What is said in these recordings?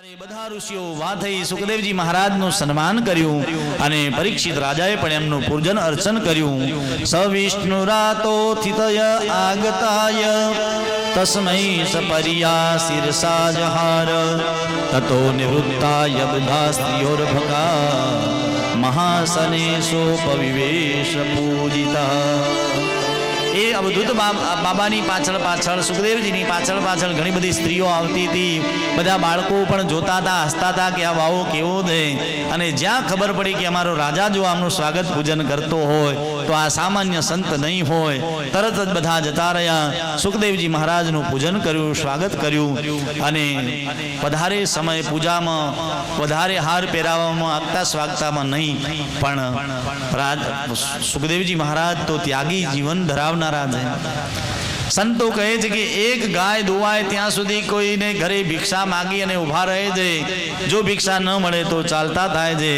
બધા ઋષિઓ ઉભા થઈ સુખદેવજી મહારાજનું સન્માન કર્યું અને પરીક્ષિત રાજાએ પણ એમનું પૂજન અર્ચન કર્યું. સવિષ્ણુરાતોથિતય આગતાય તસ્મૈ સપર્યા શિરસા જહાર તતો નિવૃત્તાય બધા સ્ત્રીયોર્ભકા મહાસનેશોપવિવેશ પૂજિતા. એ અવધૂત બાબાની પાછળ સુખદેવજીની પાછળ ઘણી બધી સ્ત્રીઓ આવતી હતી. બધા બાળકો પણ જોતા હતા, હસતા હતા કે આ વાવો કેવો દે. અને જ્યાં ખબર પડી કે અમારો રાજા જો આમનું સ્વાગત પૂજન કરતો હોય તો આ સામાન્ય સંત નહીં હોય, તરત જ બધા જતા રહ્યા. સુખદેવજી મહારાજનું પૂજન કર્યું, સ્વાગત કર્યું અને વધારે સમય પૂજામાં વધારે હાર પહેરાવવામાં આગતા સ્વાગતામાં નહીં, પણ સુખદેવજી મહારાજ તો ત્યાગી જીવન ધરાવનાર. સંતો કહે છે કે એક ગાય દોવાય ત્યાં સુધી કોઈને ઘરે ભિક્ષા માગી અને ઉભા રહે છે. જો ભિક્ષા ન મળે તો ચાલતા થાય છે.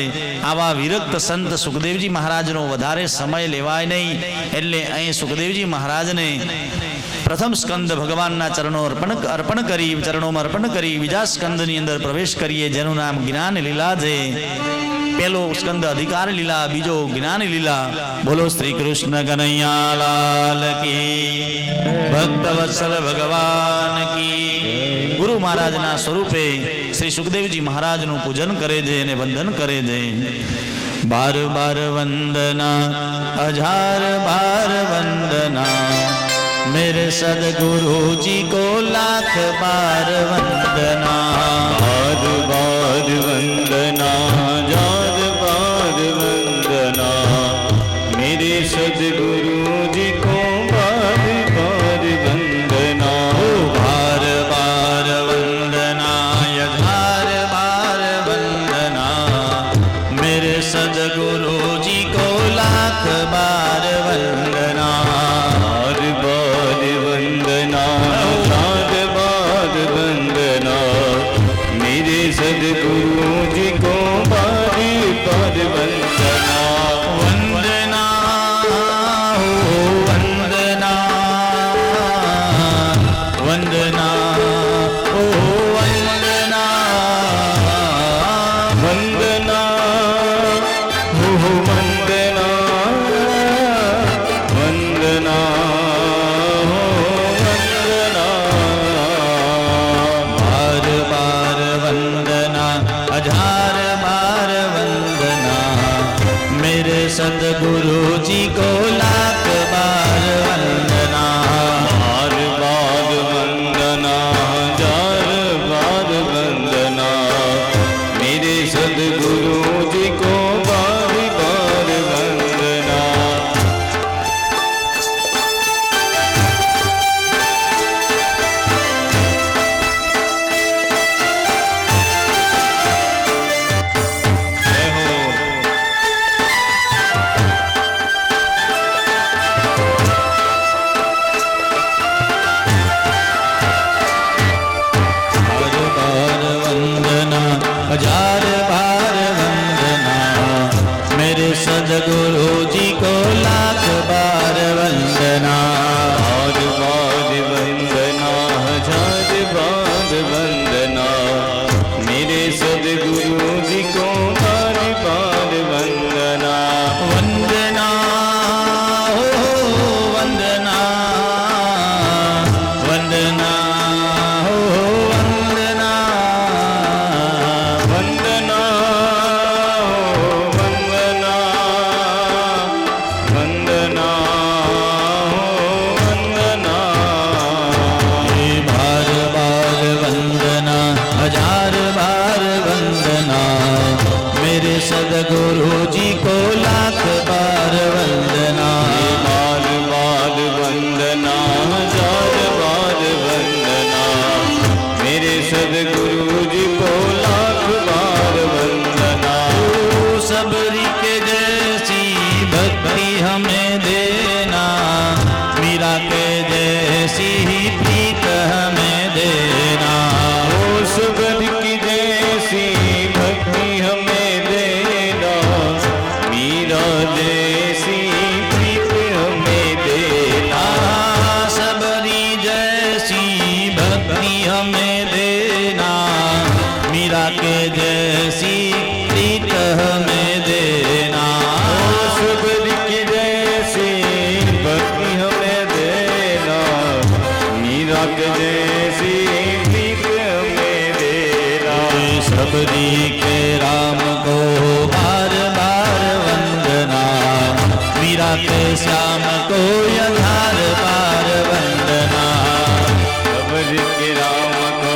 આવા વિરક્ત સંત સુખદેવજી મહારાજનો વધારે સમય લેવાય નહીં. એટલે અહીં સુખદેવજી મહારાજને પ્રથમ સ્કંદ ભગવાનના ચરણોમાં અર્પણ કરી બીજા સ્કંદની અંદર પ્રવેશ કરીએ, જેનું નામ જ્ઞાન લીલા છે. પહેલો સ્કંદ અધિકાર લીલા, બીજો જ્ઞાન લીલા. બોલો શ્રી કૃષ્ણ કનૈયા લાલ કી, ભક્ત વત્સલ ભગવાન કી. ગુરુ મહારાજના સ્વરૂપે શ્રી સુખદેવજી મહારાજનું પૂજન કરે છે અને વંદન કરે છે. બાર બાર વંદના, હજાર બાર વંદના, मेरे सदगुरु जी को लाख बार वंदना. बार बार वंदना, हजार बार वंदना, मेरे सदगुरु जी को बार बार वंदना. बार बार वंदना, हजार बार वंदना, मेरे सदगुरु जी को लाख बार वंदना. सदगुरु जी को बारी बार वंदना. वंदना हो वंदना, वंदना हो वंदना, वंदना हो वंदना, वंदना हो वंदना. बार बार वंदना, हजार बार वंदना, मेरे सदगुरु जी को लाख बार वंदना. बार बार वंदना, हजार बार वंदना, मेरे सदगुरु जी को बार बार वंदना. हजार बार वंदना, मेरे सदगुरु जी को लाख बार वंदना. बार बार वंदना, हजार बार वंदना, मेरे सदगुरु जी को बार बार वंदना. वंदना हो वंदना, वंदना हो वंदना, वंदना हो वंदना, वंदना हो वंदना. बार बार वंदना, हजार बार वंदना, मेरे सदगुरु जी को लाख बार वंदना. बार बार वंदना, हजार बार वंदना, मेरे सदगुरु जी को लाख बार वंदना. सबरी के जैसी भक्ति हमें देना, मीरा के जैसी ही प्रीत हमें देना. ओ सुगंध की जैसी भक्ति हमें देना, मीरा के जैसी प्रीत हमें देना, सबरी की जैसी भक्ति हमें देना, मीरा के जैसी प्रीत हमें देना। सबरी के राम को बार बार वंदना, मीरा के श्याम को यथार बार वंदना। सबरी के राम को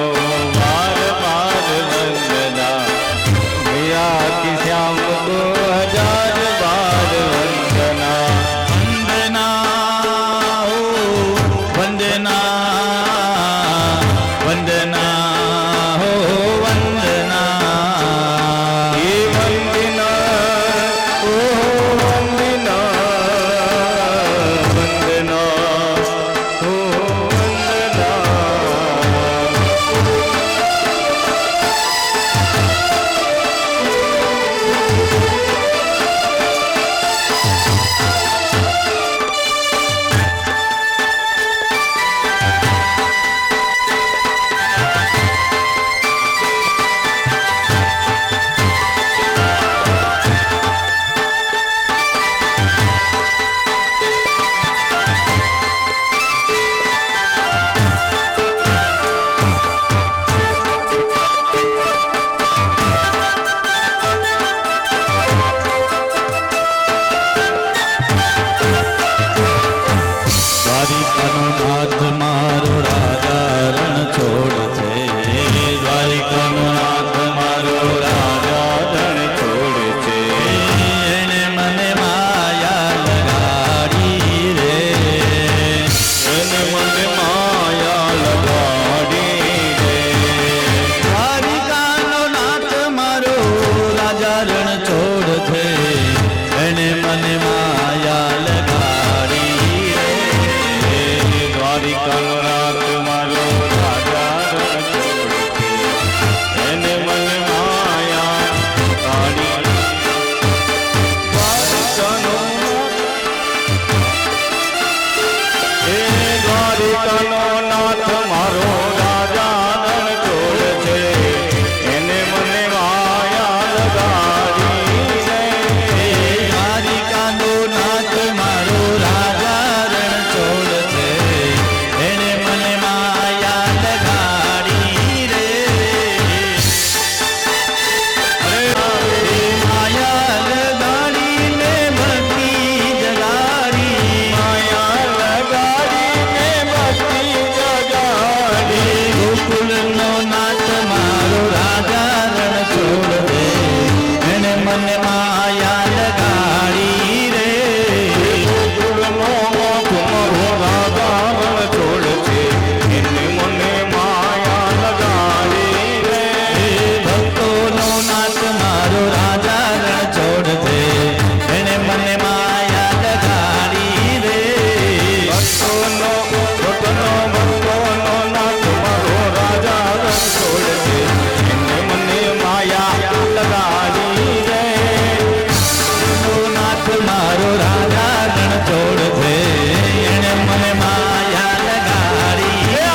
बार बार वंदना, मीरा के श्याम को हजार बार वंदना। वंदना हो वंदना, वंदना हो वंदना, ये वंदना ओ वंदना, वंदना ओ वंदना। દ્વારિકાનો નાથ મારો રાજા રણ છોડ છે, દ્વારિકાનો નાથ મારો રાજા રણ છોડ છે, એને મને માયા લગાડી રે, એને મને માયા લગાડી રે. દ્વારિકાનો નાથ મારો રાજા રણ છોડ છે, એને મને માયા લગાડી રે. દ્વારિકાનો નાથ મારો રાજા રણ છોડ છે, એને મને માયા લગાડી. દ્વારિકાનો એ દ્વારિકાનો નાથ મારો રાજા રણ છોડ છે, એને મને માયા લગાડી રે. દ્વારિકાનો નાથ મારો રાજા રણ છોડ છે, એને મને માયા લગાડી રે. માયા લગાડીને ભક્તિ જગાડી, માયા લગાડીને ભક્તિ જગાડી. ગોકુળનો નાથ મારો રાજા રણ છોડ છે, એને મને માયા લગાડી રે. ગોકુળનો તમારો રાજા રણ છોડ છે, એને મને માયા લગાડી રે. ભક્તોનો નાથ મારો રાજા રણ છોડ છે, એને મને માયા લગાડી રે. ભક્તોનો નાથ મારો રાજા રણ છોડ છે, એને મને માયા લગાડી રે. નાથ મારો રાજા રણ છોડ છે, એને મને માયા લગાડી રે.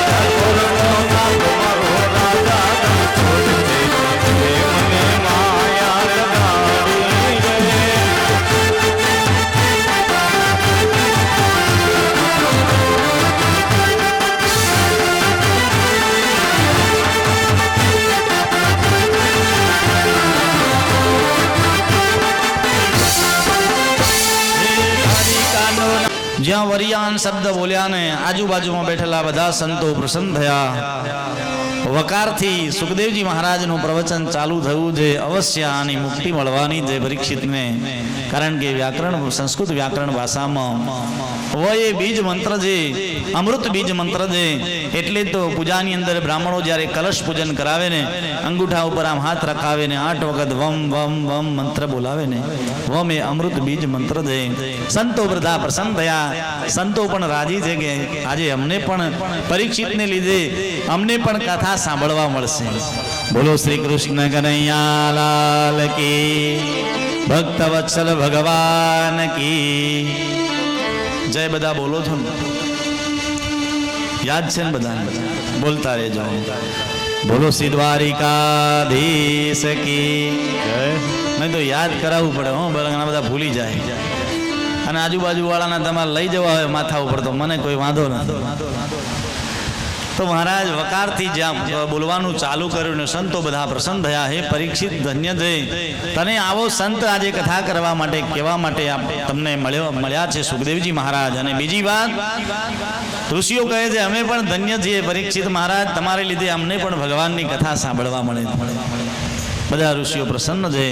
ઠાકોરનો નાથ મારો રાજા રણ છોડ છે, એને મને માયા લગાડી રે. જ્યાં વરિયાન શબ્દ બોલ્યા ને આજુબાજુમાં બેઠેલા બધા સંતો પ્રસન્ન થયા. વકારથી સુખદેવજી મહારાજનું પ્રવચન ચાલુ થયું છે. અવશ્ય આની મુક્તિ મળવાની છે પરીક્ષિતને, કારણ કે વ્યાકરણ સંસ્કૃત વ્યાકરણ ભાષામાં વય બીજ મંત્ર છે, અમૃત બીજ મંત્ર છે. એટલે તો પૂજાની અંદર બ્રાહ્મણો જ્યારે કલશ પૂજન કરાવે ને, અંગૂઠા ઉપર આમ હાથ રખાવે ને 8 વખત વમ વમ વમ મંત્ર બોલાવે ને, વમ એ અમૃત બીજ મંત્ર છે. સંતો બધા પ્રસન્ન થયા. સંતો પણ રાજી છે કે આજે અમને પણ પરીક્ષિતને લીધે અમને પણ કથા સાંભળવા મળશે. બોલો શ્રી કૃષ્ણ કનૈયા લાલ કી, ભક્ત વત્સલ ભગવાન કી જય. બધા બોલો છો ને? યાદ છે ને બધા? બોલતા રહેજો. બોલો શ્રી દ્વારિકાધીશ કી જય. નહીં તો યાદ કરાવવું પડે હો, ઘણા બધા ભૂલી જાય. અને આજુબાજુ વાળાના તમારે લઈ જવા હોય માથા ઉપર તો મને કોઈ વાંધો નથી. તો મહારાજ વકારથી જ્યાં બોલવાનું ચાલુ કર્યું ને સંતો બધા પ્રસન્ન થયા. હે પરીક્ષિત, ધન્ય છે તને આવો સંત આજે કથા કરવા માટે કહેવા માટે તમને મળ્યા છે સુખદેવજી મહારાજ. અને બીજી વાત, ઋષિઓ કહે છે અમે પણ ધન્ય છીએ પરીક્ષિત મહારાજ, તમારે લીધે અમને પણ ભગવાનની કથા સાંભળવા મળે. બધા ઋષિઓ પ્રસન્ન છે.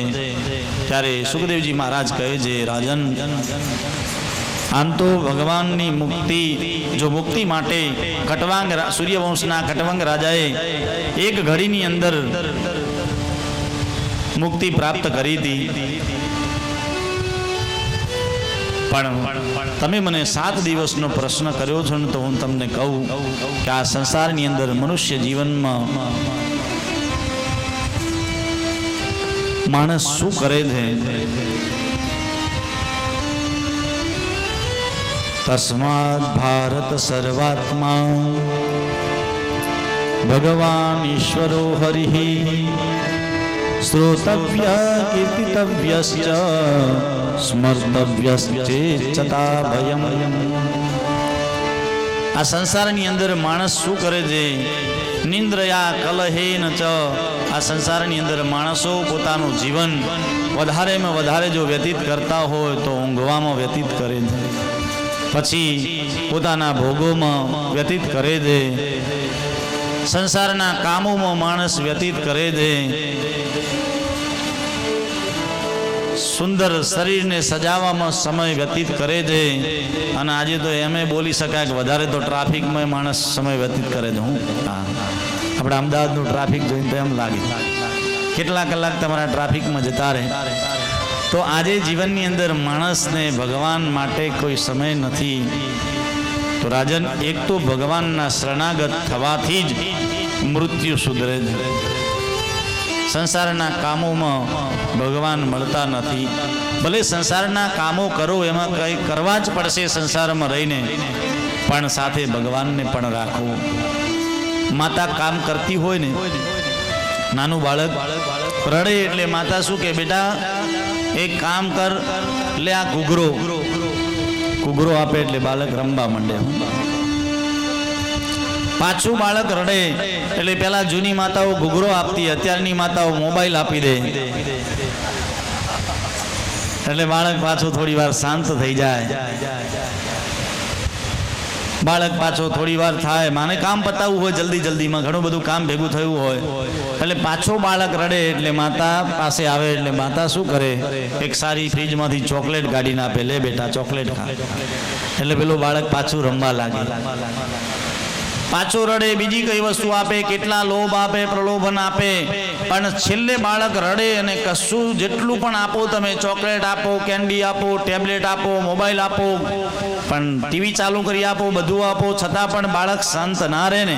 ત્યારે સુખદેવજી મહારાજ કહે છે રાજન, આમ તો ભગવાનની મુક્તિ, જો મુક્તિ માટે ખટવાંગ સૂર્યવંશના ખટવાંગ રાજાએ એક ઘડીની અંદર મુક્તિ પ્રાપ્ત કરી હતી. પણ તમે મને 7 દિવસનો પ્રશ્ન કર્યો છો ને, તો હું તમને કહું કે આ સંસારની અંદર મનુષ્ય જીવનમાં માણસ શું કરે છે. તસ્માદ ભારત સર્વાત્મા ભગવાન ઈશ્વરો હરિ શ્રોતવ્ય કીર્તિતવ્યશ્ચ સ્મર્તવ્યશ્ચેચ્છતા ભયમ. આ સંસારની અંદર માણસ શું કરે છે? નિંદ્રયા કલહેન ચ. આ સંસારની અંદર માણસો પોતાનું જીવન વધારેમાં વધારે જો વ્યતીત કરતા હોય તો ઊંઘવામાં વ્યતીત કરે છે, પછી પોતાના ભોગોમાં વ્યતીત કરે છે, સંસારના કામોમાં માણસ વ્યતીત કરે છે, સુંદર શરીરને સજાવવામાં સમય વ્યતીત કરે છે. અને આજે તો એમ બોલી શકાય કે વધારે તો ટ્રાફિકમાં માણસ સમય વ્યતીત કરે છે. આપણે અમદાવાદનું ટ્રાફિક જોઈને તો એમ લાગે કેટલા કલાક તમારા ટ્રાફિકમાં જતા રહે. તો આજે જીવનની અંદર માણસને ભગવાન માટે કોઈ સમય નથી. તો રાજન, એક તો ભગવાનના શરણાગત થવાથી જ મૃત્યુ સુધરે છે. સંસારના કામોમાં ભગવાન મળતા નથી. ભલે સંસારના કામો કરો, એમાં કંઈ કરવા જ પડશે સંસારમાં રહીને, પણ સાથે ભગવાનને પણ રાખવું. માતા કામ કરતી હોય ને, નાનું બાળક રડે એટલે માતા શું કે, બેટા એક કામ કર, લે આ ઘૂઘરો આપે એટલે બાળક રમવા માંડે. પાછું બાળક રડે એટલે પેલા જૂની માતાઓ ઘૂઘરો આપતી, અત્યારની માતાઓ મોબાઈલ આપી દે એટલે બાળક પાછું થોડી વાર શાંત થઈ જાય. બાળક પાછો થોડી વાર થાય, માને કામ પતાવવું હોય જલ્દીમાં, ઘણું બધું કામ ભેગું થયું હોય એટલે પાછો બાળક રડે એટલે માતા પાસે આવે. એટલે માતા શું કરે, એક સારી ફ્રીજમાંથી ચોકલેટ કાઢીને આપે, લે બેટા ચોકલેટ ખા. એટલે પેલું બાળક પાછું રમવા લાગે. પાછો રડે, બીજી કઈ વસ્તુ આપે, કેટલા લોભ આપે, પ્રલોભન આપે, પણ છેલ્લે બાળક રડે અને કશું જેટલું પણ આપો તમે, ચોકલેટ આપો, કેન્ડી આપો, ટેબ્લેટ આપો, મોબાઈલ આપો, પણ ટીવી ચાલુ કરી આપો, બધું આપો, છતાં પણ બાળક શાંત ના રહે ને,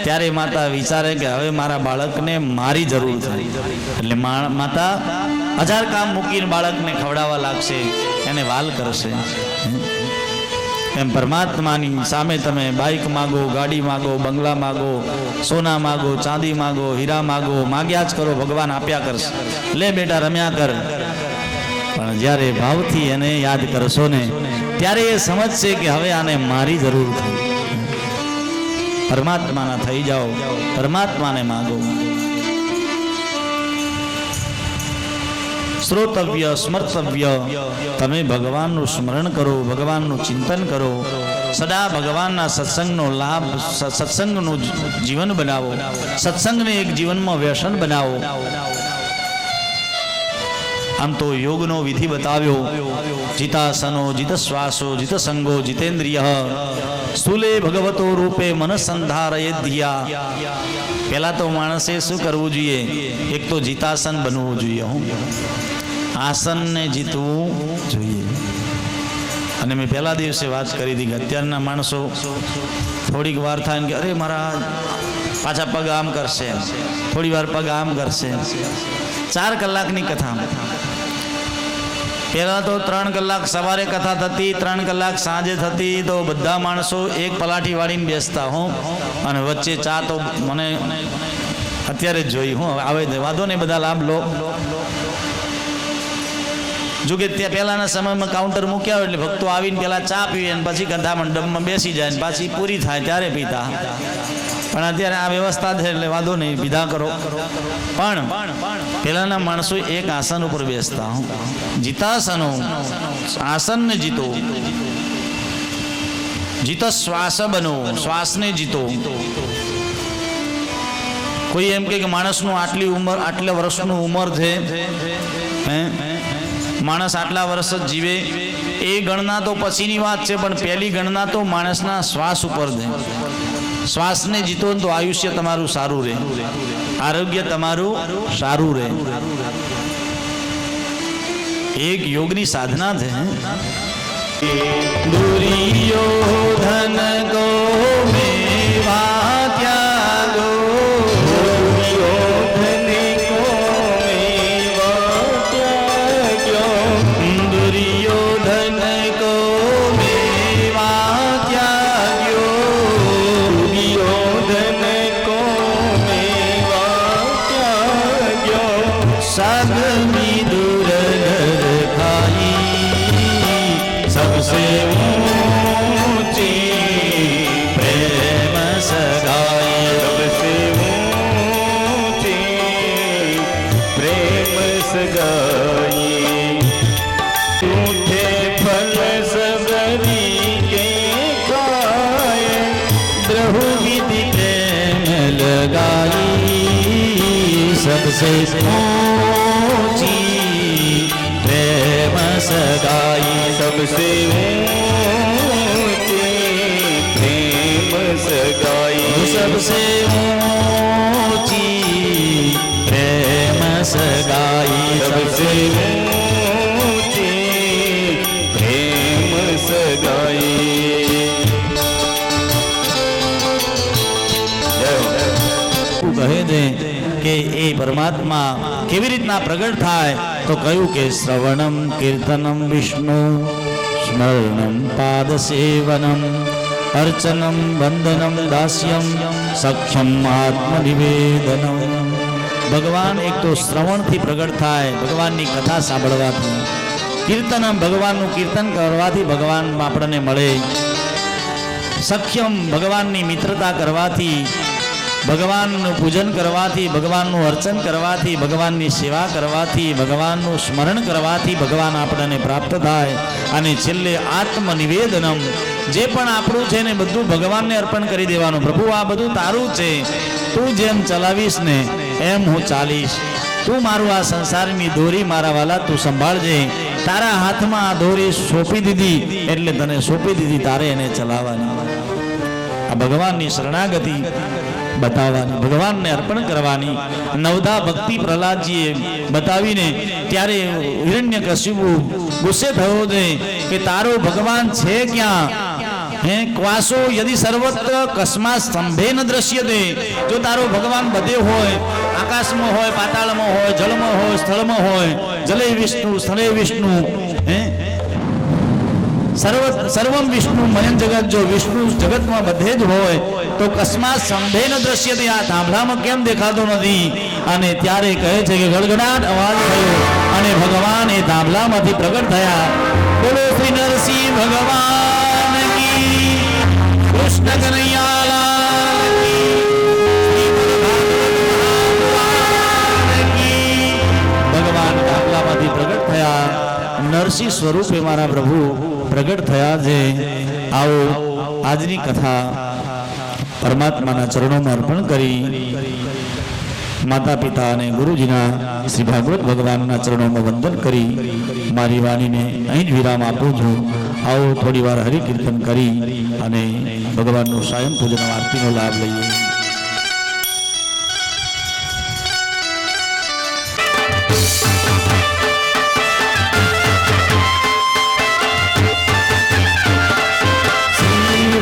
ત્યારે માતા વિચારે કે હવે મારા બાળકને મારી જરૂર છે. એટલે માતા 1000 કામ મૂકીને બાળકને ખવડાવવા લાગશે, એને વાલ કરશે. એમ પરમાત્માની સામે તમે બાઇક માગો, ગાડી માગો, બંગલા માગો, સોના માગો, ચાંદી માગો, હીરા માગો, માગ્યા જ કરો, ભગવાન આપ્યા કરશે. લે બેટા રમ્યા કર. પણ જ્યારે ભાવથી એને યાદ કરશો ને, ત્યારે એ સમજશે કે હવે આને મારી જરૂર છે. પરમાત્માના થઈ જાઓ, પરમાત્માને માગો. શ્રોતવ્ય સ્મર્તવ્ય, તમે ભગવાનનું સ્મરણ કરો, ભગવાનનું ચિંતન કરો, સદા ભગવાનના સત્સંગનો લાભ, સત્સંગનું જીવન બનાવો, સત્સંગને એક જીવનમાં વ્યસન બનાવો. આમ તો યોગનો વિધિ બતાવ્યો, જીતાસનો જીતશ્વાસો જીતસંગો જીતેન્દ્રિય સ્થૂલે ભગવતો રૂપે મનસંધારયે ધ્યા. પહેલા તો માણસે શું કરવું જોઈએ? એક તો જીતાસન બનવું જોઈએ, આસનને જીતવું જોઈએ. અને મેં પહેલા દિવસે વાત કરી હતી કે અત્યારના માણસો થોડીક વાર થાય ને કે અરે મારા પાછા પગ આમ કરશે, થોડી વાર પગ આમ કરશે. 4 કલાકની કથા, પહેલા તો 3 કલાક સવારે કથા થતી, 3 કલાક સાંજે થતી, તો બધા માણસો એક પલાઠી વાળીને બેસતા હો, અને વચ્ચે ચા તો મને અત્યારે જ જોઈ હું આવે છે વાંધો નહીં, બધા લાભ લો. જો કે ત્યાં પહેલાના સમયમાં કાઉન્ટર મૂક્યા હોય એટલે ભક્તો આવીને પહેલા ચા પીવે અને પછી કથા મંડપમાં બેસી જાય ને પાછી પૂરી થાય ત્યારે પીતા. પણ અત્યારે આ વ્યવસ્થા છે એટલે વાંધો નહીં, વિધા કરો. પણ પહેલાના માણસો એક આસન ઉપર બેસતા. જીતાસનો, આસનને જીતો. જીત શ્વાસ બનો, શ્વાસને જીતો. કોઈ એમ કે માણસનું આટલી ઉંમર, આટલા વર્ષનું ઉંમર છે, માણસ આટલા વર્ષ જ જીવે, એ ગણના તો પછીની વાત છે, પણ પહેલી ગણના તો માણસના શ્વાસ ઉપર છે. શ્વાસને જીતો તો આયુષ્ય તમારું સારું રહે, આરોગ્ય તમારું સારું રહે. એક યોગની સાધના છે. દુર્યોધન કો મેવા ત્યાગો, દુર્યોધન કો મેવા ત્યાગ્યો, દુર્યોધન કો મેવા ત્યાગ્યો, દુર્યોધન કો મેવા ત્યાગ્યો, સગમી દુર્ગર ખાઈ, સબસે ઊંચી પ્રેમ સગાઈ, सबसे ऊंची प्रेम सगाई, झूठे फल सबरी के खाए, द्रहु विधि प्रेम लगाई, सबसे ऊंची प्रेम सगाई, सबसे ऊंची प्रेम सगाई, सबसे ऊंची प्रेम सगाई, सबसे ऊंची प्रेम सगाई. કહે છે કે એ પરમાત્મા કેવી રીતના પ્રગટ થાય, તો કહ્યું કે શ્રવણમ કીર્તનમ વિષ્ણુ, સ્મરણમ પાદ સેવનમ, અર્ચનમ વંદનમ દાસ્યમ, સખ્યમ આત્મનિવેદનમ. ભગવાન એક તો શ્રવણથી પ્રગટ થાય, ભગવાનની કથા સાંભળવાથી. કીર્તનમ, ભગવાનનું કીર્તન કરવાથી ભગવાન આપણને મળે. સખ્યમ, ભગવાનની મિત્રતા કરવાથી, ભગવાનનું પૂજન કરવાથી, ભગવાનનું અર્ચન કરવાથી, ભગવાનની સેવા કરવાથી, ભગવાનનું સ્મરણ કરવાથી ભગવાન આપણને પ્રાપ્ત થાય. અને છેલ્લે આત્મનિવેદનમ, જે પણ આપણું છે ને બધું ભગવાનને અર્પણ કરી દેવાનું. પ્રભુ આ બધું તારું છે, તું જેમ ચલાવીશ ને એમ હું ચાલીશ. તું મારું આ સંસારની દોરી મારા વાલા તું સંભાળજે. તારા હાથમાં આ દોરી સોંપી દીધી એટલે તને સોંપી દીધી, તારે એને ચલાવવાની. આ ભગવાનની શરણાગતિ બતાવવાની, ભગવાનને અર્પણ કરવાની. નવધા ભક્તિ પ્રહલાદજીએ બતાવીને ત્યારે હિરણ્યકશિપુ ગુસ્સે થયો છે કે તારો ભગવાન છે ક્યાં? હે ક્વાસો યદિ સર્વત્ર કસ્માત સ્તંભે ન દ્રશ્યતે. જો તારો ભગવાન બધે હોય, આકાશમાં હોય, પાતાળમાં હોય, જળમાં હોય, સ્થળમાં હોય, જલે વિષ્ણુ સ્થળે વિષ્ણુ, હે સર્વમ વિષ્ણુ મયન જગત, જો વિષ્ણુ જગતમાં બધે જ હોય તો કસ્માત સ્તંભે ન દ્રશ્યતે, આ થાંભલામાં કેમ દેખાતો નથી? અને ત્યારે કહે છે કે ગડગડાટ અવાજ થયો અને ભગવાન એ થાંભલામાંથી પ્રગટ થયા. બોલો શ્રી નરસિંહ ભગવાન કી, કૃષ્ણ કનૈયા લાલ કી, શ્રી ભગવાન કી. ભગવાન થાંભલામાંથી પ્રગટ થયા, નરસિંહ સ્વરૂપે મારા પ્રભુ પ્રગટ થયા છે. આવો આજની કથા પરમાત્માના ચરણોમાં અર્પણ કરી માતા પિતા અને ગુરુજીના શ્રી ભાગવત ભગવાનના ચરણોમાં વંદન કરી મારી વાણીને અહીં જ વિરામ આપું છું. આવો થોડી વાર હરિકીર્તન કરી અને ભગવાનનું સાયં પૂજન આરતીનો લાભ લઈએ.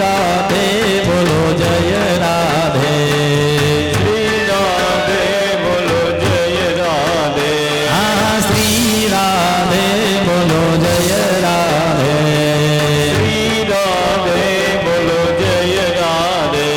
રાધે બોલો જય રાધે, श्री राधे बोलो जय राधे, હા શ્રી રાધે બોલો જય રાધે, श्री राधे बोलो जय राधे,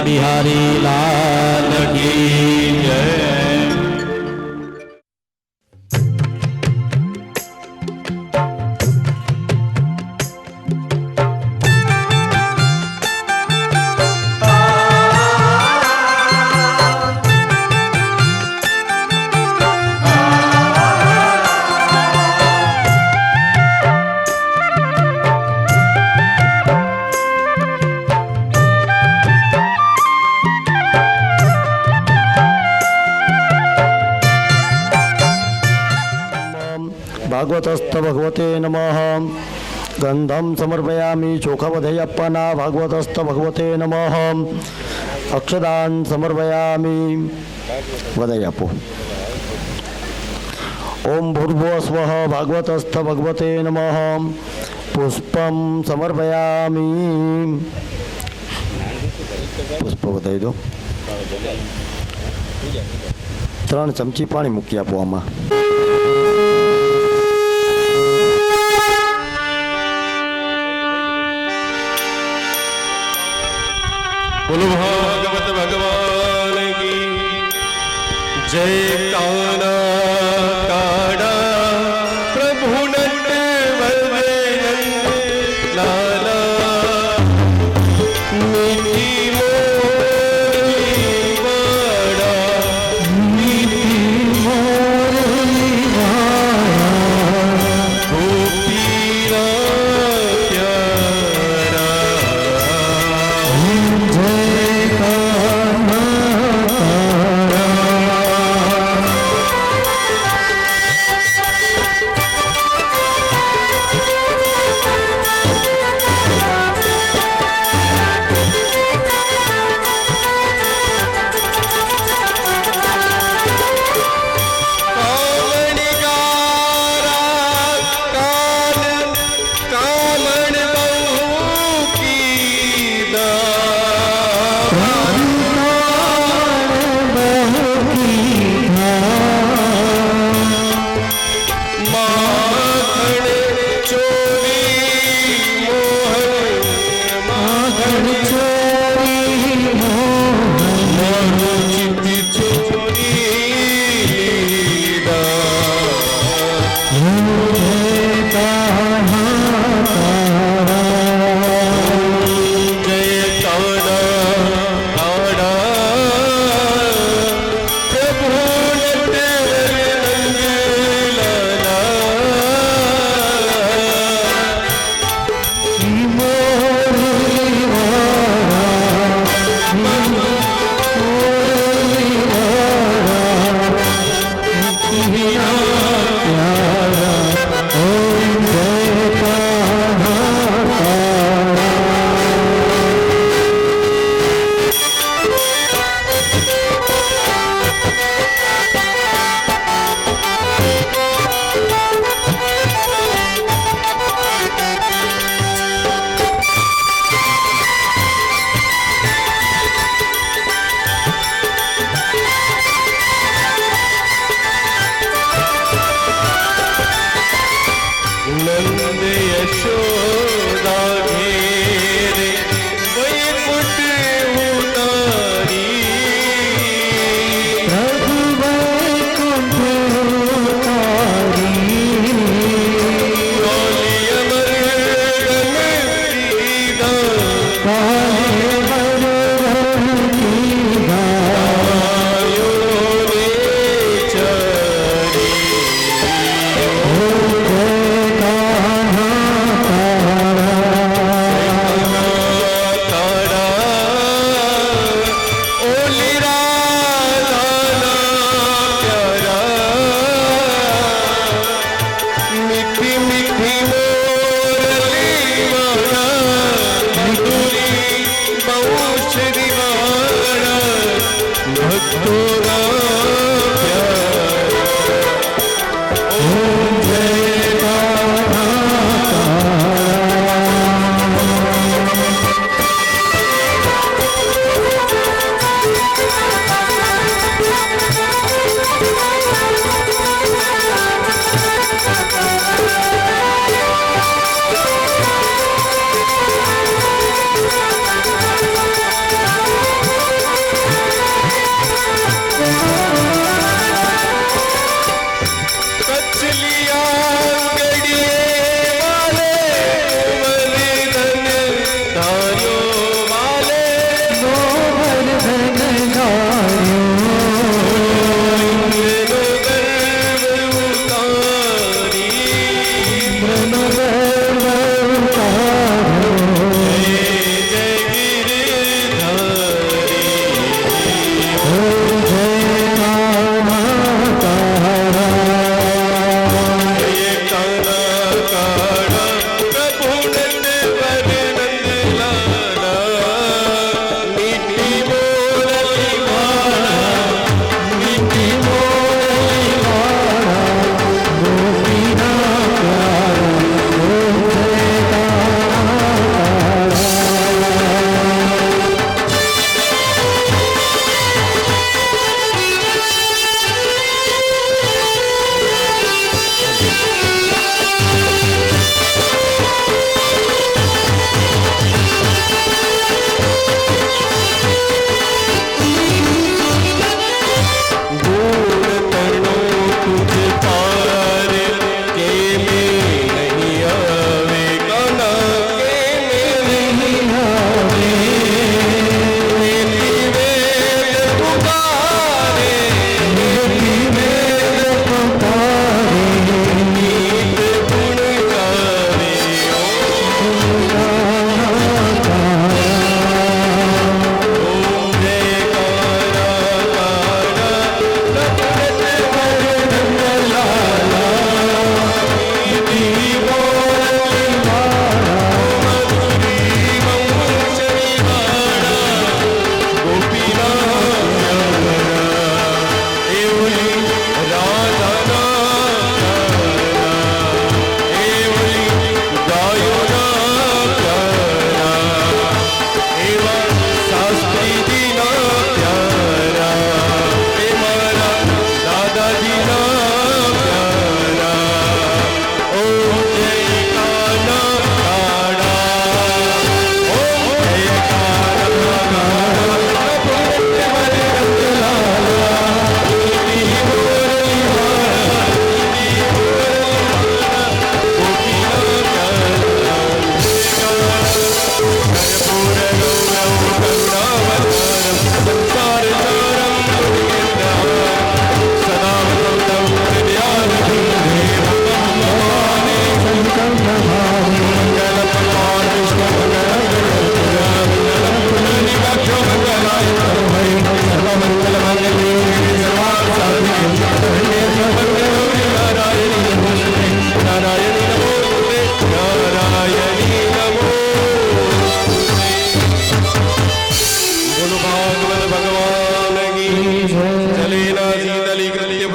બિહારી લાલ કી જય. ભાગવતસ્થ ભગવતે નમઃ. ગંધમ સમર્પયામિ ચોખવધયપ્પના ભાગવતસ્થ ભગવતે નમઃ. અક્ષદાન સમર્પયામિ. વધાઈ આપો. ઓમ ભૂર્ભુવઃ સ્વઃ ભાગવતસ્થ ભગવતે નમઃ. પુષ્પમ સમર્પયામિ. પુષ્પ વધાઈ દો. 3 ચમચી પાણી મૂકી આપો આમાં. બોલો ભાગવત ભગવાન કી જય. કાના કાડા પ્રભુ નટ વરદે લાલા મીઠી મોરલી વાડા મીઠી મોરલી વાડા ગોપીના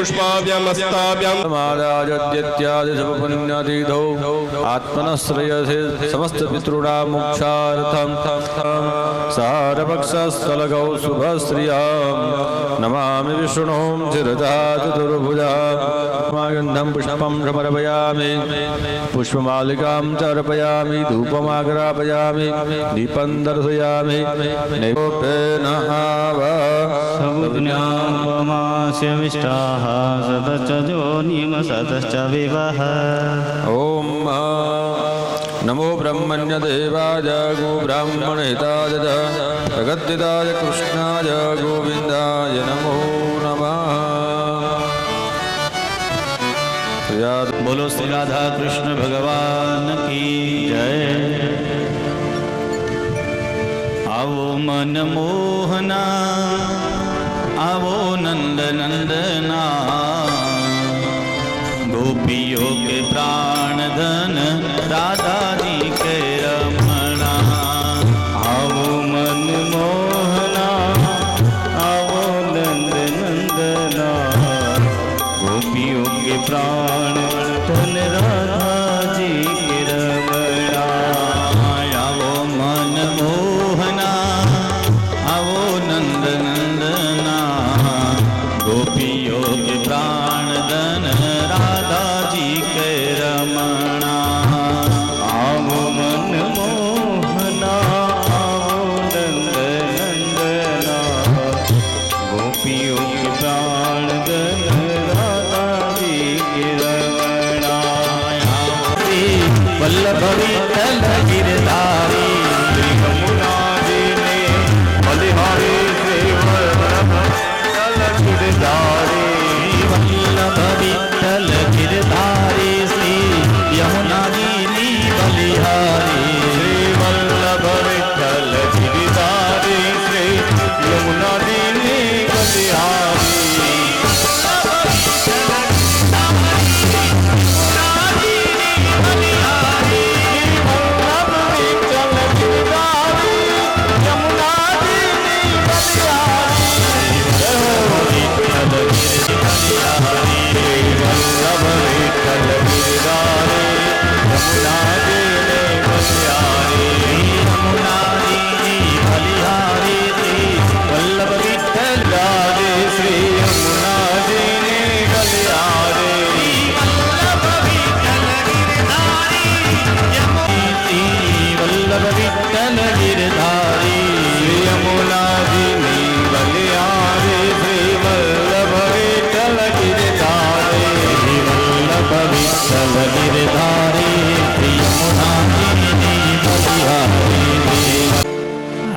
પુષ્પાભ્યામસ્તાભ્યામ માદાજદ્યત્યાદિ સપુણ્યતીધો આત્મનઃ શ્રેયસે સમસ્ત પિતॄણાં મોક્ષાર્થમ સારપક્ષસ્થલગૌ શુભસ્ત્રિયામ નમામિ વિષ્ણું શિરજા ચતુર્ભુજા ગંધમ પુષ્પમ સમર્પયામિ પુષ્પમાલિકાં ચ અર્પયામિ ધૂપમાગ્રાપયામિ દીપં દર્શયામિ નૈવેદ્યેન સબુજ્ઞાપમાસ્ય વિષ્ટાઃ સતશ્ચ જોનિમ સતશ્ચ વિવઃ ઓમ નમો બ્રહ્મણ્ય દેવાય ગોબ્રાહ્મણહિતાય જગદ્દિતાય કૃષ્ણાય ગોવિંદાય નમો નમઃ. બોલો શ્રી રાધા કૃષ્ણ ભગવાન કી જય. આવો મન મોહના આવો નંદ નંદના ગોપીઓ કે પ્રાણ ધન રાધાજી કે રમણા. આવો મન મોહના આવો નંદ નંદના ગોપીઓ કે પ્રાણ ધન રાધાજી કે રમણા. આવો મન મોહના આવો નંદ નંદના ગોપીઓ કે પ્રાણ ધન રાધાજી કે રમણા. આવો મન મોહના આવો નંદ નંદના ગોપીઓ કે પ્રાણ ધન રાધાજી કે રમણા. વલ્લભ વિઠ્ઠલ ગિરધારી યમુનાજીને બલિહારી શ્રી વલ્લભ ગિરધારી વલ્લભ વિઠ્ઠલ ગિરધારી શ્રી યમુનાજીની બલિહારી. શ્રી વલ્લભ વિઠ્ઠલ ગિરધારી શ્રી યમુનાજીની બલિહારી.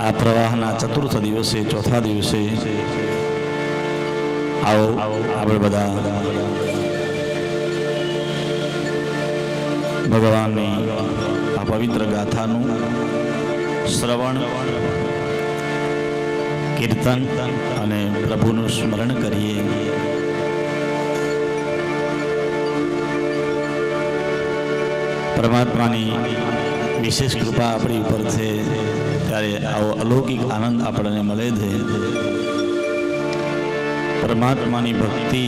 આ પ્રવાહના ચતુર્થ દિવસે ચોથા દિવસે આવો આપણે બધા ભગવાનની આ પવિત્ર ગાથાનું શ્રવણ કીર્તન અને પ્રભુનું સ્મરણ કરીએ. પરમાત્માની વિશેષ કૃપા આપણી ઉપર છે ત્યારે આવો અલૌકિક આનંદ આપણને મળે છે. પરમાત્માની ભક્તિ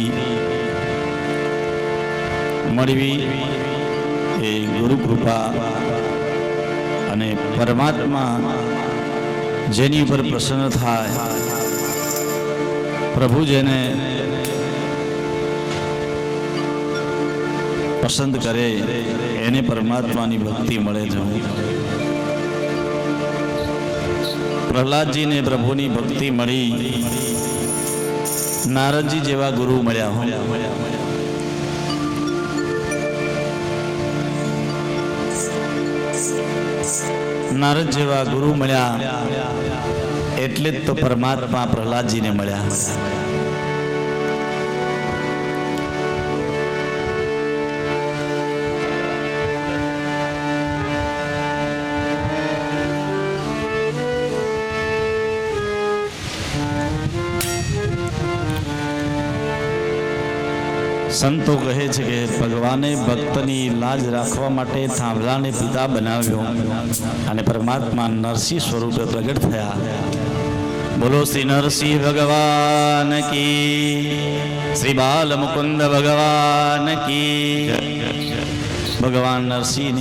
મળવી એ ગુરુ કૃપા અને પરમાત્મા જેની ઉપર પ્રસન્ન થાય, પ્રભુ જેને પસંદ કરે એને પરમાત્માની ભક્તિ મળે છે. પ્રહલાદજીને પ્રભુની ભક્તિ મળી, નારદજી જેવા ગુરુ મળ્યા હોય. નારદ જેવા ગુરુ મળ્યા એટલે જ તો પરમાત્મા પ્રહલાદજીને મળ્યા. સંતો કહે છે કે ભગવાને ભક્તની લાજ રાખવા માટે થાંભલાને પિતા બનાવ્યો અને પરમાત્મા નરસિંહ સ્વરૂપે પ્રગટ થયા. બોલો શ્રી નરસિંહ ભગવાન કી, શ્રી બાલ મુકુંદ ભગવાન કી. ભગવાન નરસિંહ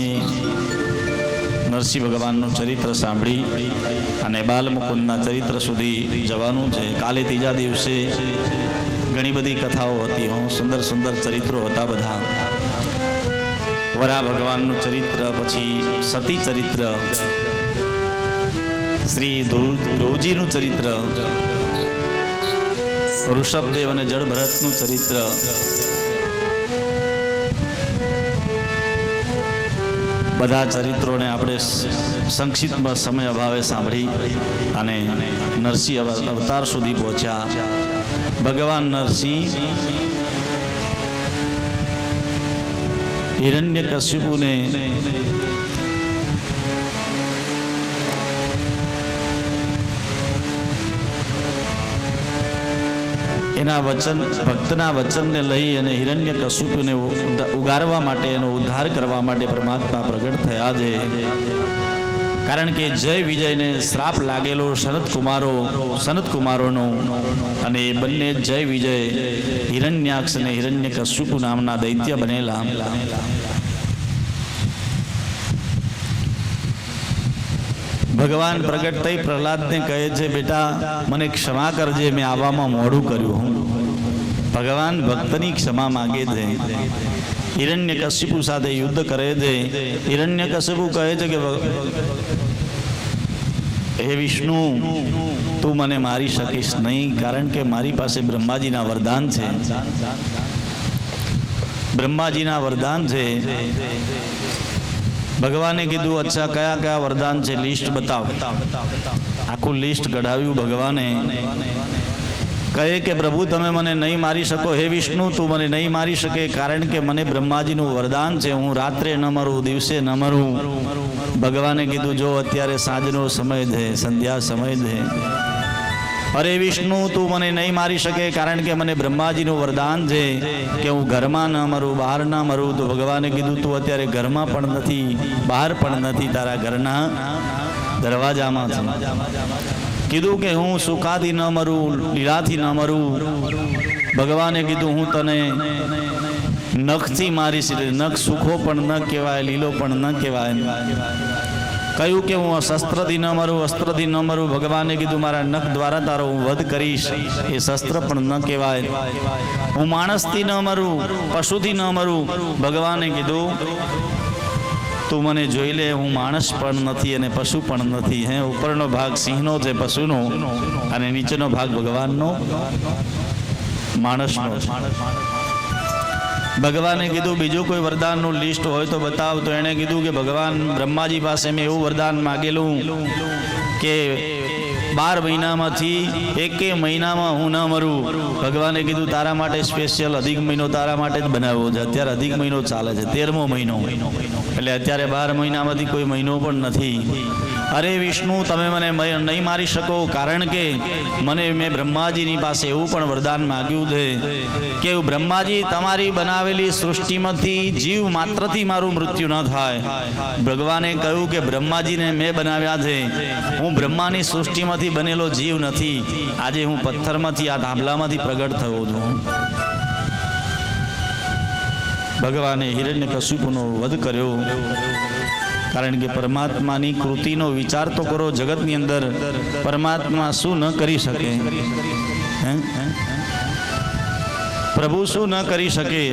ભગવાનનું ચરિત્ર સાંભળી અને બાલ મુકુંદના ચરિત્ર સુધી જવાનું છે. કાલે ત્રીજા દિવસે ઘણી બધી કથાઓ હતી, સુંદર સુંદર ચરિત્રો હતા બધા. વરા ભગવાનનું ચરિત્ર, પછી સતી ચરિત્ર, શ્રી ધ્રુવજીનું ચરિત્ર, ઋષભદેવ અને જળભરતનું ચરિત્ર, બધા ચરિત્રોને આપણે સંક્ષિપ્ત સમય અભાવે સાંભળી અને નરસિંહ અવતાર સુધી પહોંચ્યા. ભગવાન નરસિંહ હિરણ્યકશિપુને એના વચન, ભક્તના વચનને લઈ અને હિરણ્યકશિપુને ઉગારવા માટે, એનો ઉદ્ધાર કરવા માટે પરમાત્મા પ્રગટ થયા છે. કારણ કે જય વિજયને શ્રાપ લાગેલો સનત કુમારોનો, અને એ બંને જય વિજય હિરણ્યાક્ષ અને હિરણ્યકશિપુ નામના દૈત્ય બનેલા. ભગવાન પ્રગટ થઈ પ્રહલાદને કહે છે, બેટા મને ક્ષમા કરજે, મેં આવવામાં મોડું કર્યું. ભગવાન ભક્તની ક્ષમા માગે છે. હિરણ્યકશિપુ સાથે યુદ્ધ કરે છે. હિરણ્યકશિપુ કહે છે કે હે વિષ્ણુ, તું મને મારી શકીશ નહીં, કારણ કે મારી પાસે બ્રહ્માજીના વરદાન છે. બ્રહ્માજીના વરદાન છે. ભગવાને કીધું, અચ્છા કયા કયા વરદાન છે, લિસ્ટ બતાવ. આખું લિસ્ટ કઢાવ્યું ભગવાને. કહે કે પ્રભુ તમે મને નહીં મારી શકો. હે વિષ્ણુ, તું મને નહીં મારી શકે, કારણ કે મને બ્રહ્માજીનું વરદાન છે, હું રાત્રે ન મરું, દિવસે ન મરું. ભગવાને કીધું, જો અત્યારે સાંજનો સમય છે, સંધ્યા સમય છે. અરે વિષ્ણુ, તું મને નહીં મારી શકે, કારણ કે મને બ્રહ્માજીનું વરદાન છે કે હું ઘરમાં ન મરું, બહાર ન મરું. તો ભગવાને કીધું, તું અત્યારે ઘરમાં પણ નથી, બહાર પણ નથી, તારા ઘરના દરવાજામાં છે. કીધું કે હું સુખાથી ન મરું, લીલાથી ન મરું. ભગવાને કીધું, હું તને નખથી મારીશ. નખ સુખો પણ ન કહેવાય, લીલો પણ ન કહેવાય. કહ્યું કે હું શસ્ત્રથી ન મરું, અસ્ત્રથી ન મરું. ભગવાને કીધું, મારા નખ દ્વારા તારો હું વધ કરીશ. એ શસ્ત્ર પણ ન કહેવાય. હું માણસથી ન મરું, પશુથી ન મરું. ભગવાને કીધું, તું મને જોઈ લે, હું માણસ પણ નથી અને પશુ પણ નથી. હે ઉપરનો ભાગ સિંહનો છે, પશુનો, અને નીચેનો ભાગ ભગવાનનો, માણસનો. ભગવાને કીધું, બીજું કોઈ વરદાનનું લિસ્ટ હોય તો બતાવ. તો એણે કીધું કે ભગવાન બ્રહ્માજી પાસે મેં એવું વરદાન માગેલું કે 12 મહિનામાંથી એકે મહિનામાં હું ન મરું. ભગવાને કીધું, તારા માટે સ્પેશિયલ અધિક મહિનો તારા માટે જ બનાવ્યો છે. અત્યારે અધિક મહિનો ચાલે છે, 13મો મહિનો, એટલે અત્યારે 12 મહિનામાંથી કોઈ મહિનો પણ નથી. અરે વિષ્ણુ, તમે મને નહીં મારી શકો, કારણ કે મેં બ્રહ્માજીની પાસે એવું પણ વરદાન માગ્યું છે કે બ્રહ્માજી તમારી બનાવેલી સૃષ્ટિમાંથી જીવ માત્રથી મારું મૃત્યુ ન થાય. ભગવાને કહ્યું કે બ્રહ્માજીને મેં બનાવ્યા છે, હું બ્રહ્માની સૃષ્ટિમાંથી બનેલો જીવ નથી. આજે હું પથ્થરમાંથી, આ ધાબલામાંથી પ્રગટ થયો છું. ભગવાને હિરણ્યકશિપુનો વધ કર્યો. કારણ કે પરમાત્માની કૃતિનો વિચાર તો કરો. જગતની અંદર પરમાત્મા શું ન કરી શકે? પ્રભુ શું ન કરી શકે?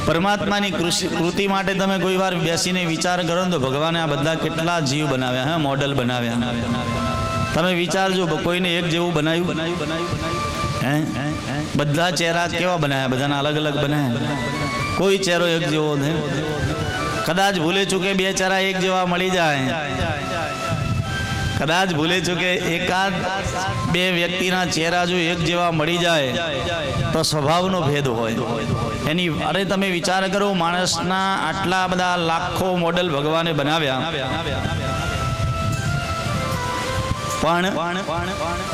પરમાત્માની કૃતિ માટે તમે કોઈ વાર બેસીને વિચાર કરો તો ભગવાને આ બધા કેટલા જીવ બનાવ્યા, મોડલ બનાવ્યા. તમે વિચારજો, કોઈને એક જેવું બનાવ્યું? બધા ચહેરા કેવા બનાવ્યા? બધાના અલગ અલગ બનાવ્યા. કોઈ ચહેરો એક જેવો છે? કદાચ ભૂલે ચૂકે 2 ચહેરા એક જેવા મળી જાય. કદાચ ભૂલે ચૂકે એકાદ 2 વ્યક્તિના ચહેરા જો એક જેવા મળી જાય તો સ્વભાવનો ભેદ હોય એની. અરે તમે વિચાર કરો, માણસના આટલા બધા લાખો મોડલ ભગવાને બનાવ્યા, પણ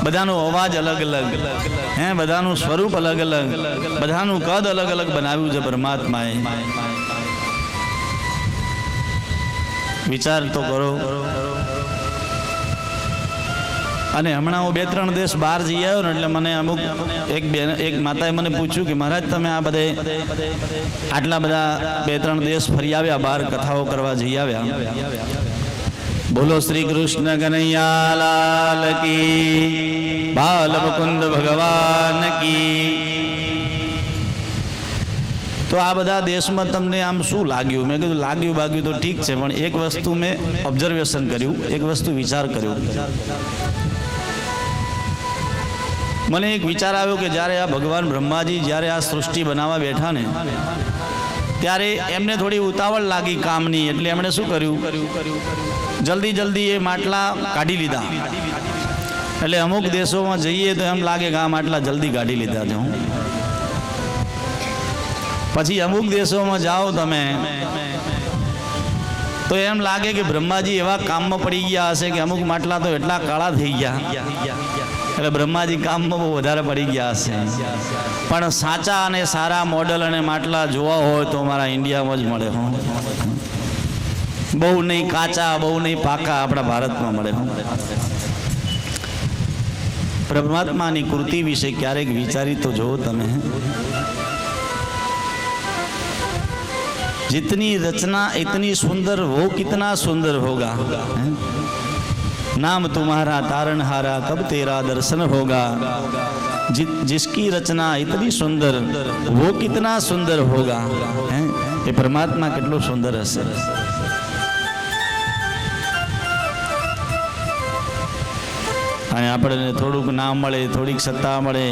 બધાનો અવાજ અલગ અલગ, બધાનું સ્વરૂપ અલગ અલગ, બધાનું કદ અલગ અલગ બનાવ્યું છે પરમાત્માએ. વિચાર તો કરો. અને હમણાં હું 2-3 દેશ બહાર જઈ આવ્યો ને એટલે મને અમુક એક માતાએ મને પૂછ્યું કે મહારાજ તમે આ બધે આટલા બધા 2-3 દેશ ફરી આવ્યા, બહાર કથાઓ કરવા જઈ આવ્યા, બોલો શ્રી કૃષ્ણ કનૈયા લાલ કી, બાલ મુકુંદ ભગવાન કી. તો આ બધા દેશમાં તમને આમ શું લાગ્યું? મેં કીધું લાગ્યું તો ઠીક છે, પણ એક વસ્તુ મેં ઓબ્ઝર્વેશન કર્યું, એક વસ્તુ વિચાર કર્યો. મને એક વિચાર આવ્યો કે જ્યારે આ ભગવાન બ્રહ્માજી જ્યારે આ સૃષ્ટિ બનાવવા બેઠા ને ત્યારે એમને થોડી ઉતાવળ લાગી કામની, એટલે એમણે શું કર્યું, જલ્દી એ માટલા કાઢી લીધા. એટલે અમુક દેશોમાં જઈએ તો એમ લાગે કે આ માટલા જલ્દી કાઢી લીધા છે. પછી અમુક દેશોમાં જાઓ તમે તો એમ લાગે કે બ્રહ્માજી એવા કામમાં પડી ગયા હશે કે અમુક માટલા તો એટલા કાળા થઈ ગયા, એટલે બ્રહ્માજી કામમાં બહુ વધારે પડી ગયા હશે. પણ સાચા અને સારા મોડલ અને માટલા જોવા હોય તો અમારા ઇન્ડિયામાં જ મળે. બહુ નહીં કાચા, બહુ નહીં પાકા, આપણા ભારતમાં મળે. પરમાત્માની કૃતિ વિશે ક્યારેક વિચારી તો જુઓ તમે. जितनी रचना इतनी सुंदर वो कितना सुंदर होगा. नाम तुम्हारा तारणहारा कब तेरा दर्शन होगा. जिसकी रचना इतनी सुंदर वो कितना सुंदर होगा. ये परमात्मा कितलो सुंदर हશે. અને આપણે થોડુંક નામ મળે, થોડીક સત્તા મળે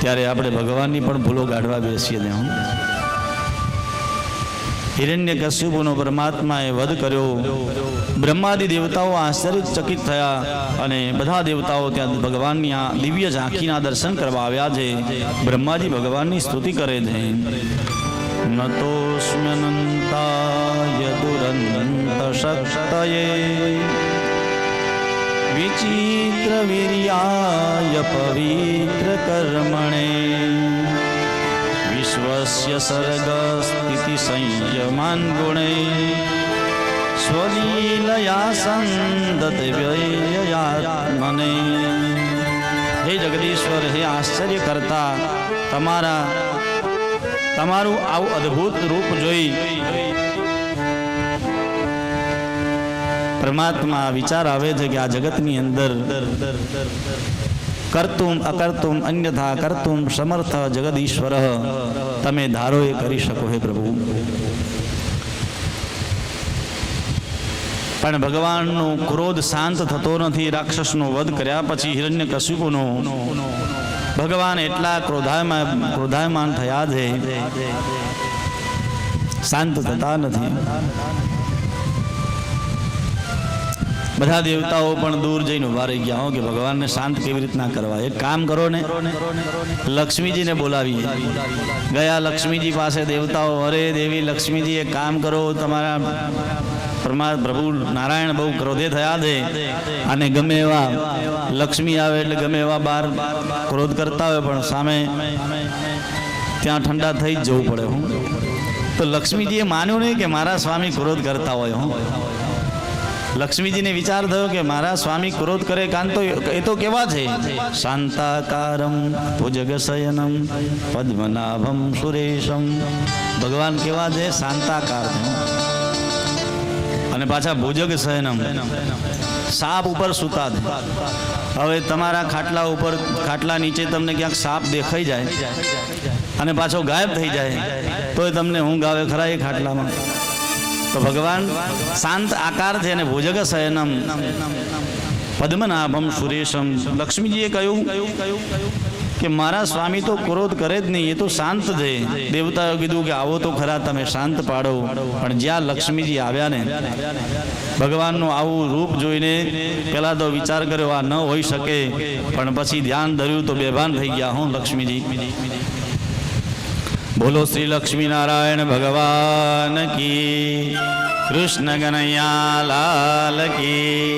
ત્યારે આપણે ભગવાનની પણ ભૂલો કાઢવા બેસીએ. હિરણ્યકશ્યપુનો પરમાત્માએ વધ કર્યો. બ્રહ્માદિ દેવતાઓ આશ્ચર્યચકિત થયા અને બધા દેવતાઓ ત્યાં ભગવાનની આ દિવ્ય ઝાંખીના દર્શન કરવા આવ્યા છે. બ્રહ્માજી ભગવાનની સ્તુતિ કરે છે. નતોસ્મ્યનંતાય દુરંત શક્તયે વિચિત્ર વીર્યાય પવિત્ર કર્મણે વિશ્વસ્ય સર્ગ સ્થિતિ સંયમાન ગુણે સ્વલીલયા સંદત વ્યયાત્મને. હે જગદીશ્વર, હે આશ્ચર્ય કરતા, તમારું આવું અદ્ભુત રૂપ જોઈ પરમાત્મા વિચાર આવે છે કે આ જગતની અંદર કર્તુમ અકર્તુમ અન્યથા કર્તુમ સમર્થ જગદીશ્વર, તમે ધારો એ કરી શકો હે પ્રભુ. પણ ભગવાનનો ક્રોધ શાંત થતો નથી. રાક્ષસનો વધ કર્યા પછી હિરણ્યકશ્યપુનો ભગવાન એટલા ક્રોધાયમાન થયા છે, શાંત થતા નથી. બધા દેવતાઓ પણ દૂર જઈને ઉભા રહી ગયા હો કે ભગવાનને શાંત કેવી રીતના કરવા. એક કામ કરો ને, લક્ષ્મીજીને બોલાવીએ. ગયા લક્ષ્મીજી પાસે દેવતાઓ, અરે દેવી લક્ષ્મીજી એક કામ કરો, તમારા પ્રભુ નારાયણ બહુ ક્રોધે થયા છે અને ગમે એવા લક્ષ્મી આવે એટલે ગમે એવા બહાર ક્રોધ કરતા હોય પણ સામે ત્યાં ઠંડા થઈ જ જવું પડે. તો લક્ષ્મીજીએ માન્યું નહીં કે મારા સ્વામી ક્રોધ કરતા હોય. લક્ષ્મીજીને વિચાર થયો કે મારા સ્વામી ક્રોધ કરે, કાન તો એ તો કેવા છે, શાંતાકારમ ભુજગશયનમ પદ્મનાભમ સુરેશમ. ભગવાન કેવા છે, શાંતાકાર છે અને પાછા ભુજગ શયનમ, સાપ ઉપર સૂતા છે. હવે તમારા ખાટલા ઉપર, ખાટલા નીચે તમને ક્યાંક સાપ દેખાઈ જાય અને પાછો ગાયબ થઈ જાય તો તમને ઊંઘ આવે ખરા એ ખાટલામાં. તો ભગવાન શાંત આકાર છે અને ભુજગ શયનમ પદ્મનાભમ સુરેશમ. લક્ષ્મીજીએ કહ્યું કે મારા સ્વામી તો ક્રોધ કરે જ નહીં, એ તો શાંત છે. દેવતાએ કીધું કે આવો તો ખરા, તમે શાંત પાડો. પણ જ્યાં લક્ષ્મીજી આવ્યા ને, ભગવાનનું આવું રૂપ જોઈને પહેલાં તો વિચાર કર્યો આ ન હોઈ શકે, પણ પછી ધ્યાન ધર્યું તો બેભાન થઈ ગયા હું લક્ષ્મીજી. બોલો શ્રી લક્ષ્મી નારાયણ ભગવાન કી, કૃષ્ણ કનૈયા લાલ કી.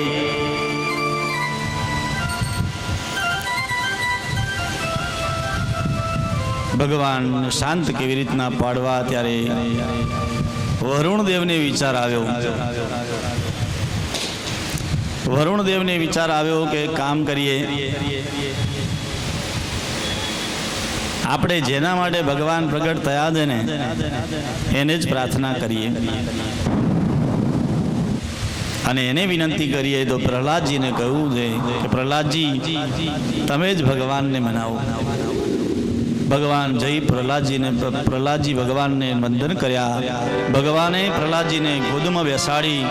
ભગવાન શાંત કેવી રીતના પાડવા, ત્યારે વરુણદેવને વિચાર આવ્યો. વરુણદેવને વિચાર આવ્યો કે કામ કરીએ, આપણે જેના માટે ભગવાન પ્રગટ થયા છે ને એને જ પ્રાર્થના કરીએ અને એને વિનંતી કરીએ. તો પ્રહલાદજીને કહ્યું છે કે પ્રહલાદજી તમે જ ભગવાનને મનાવો. ભગવાન જઈ પ્રહલાદજી ભગવાનને વંદન કર્યા. ભગવાને પ્રહલાદજીને ગોદમાં બેસાડી,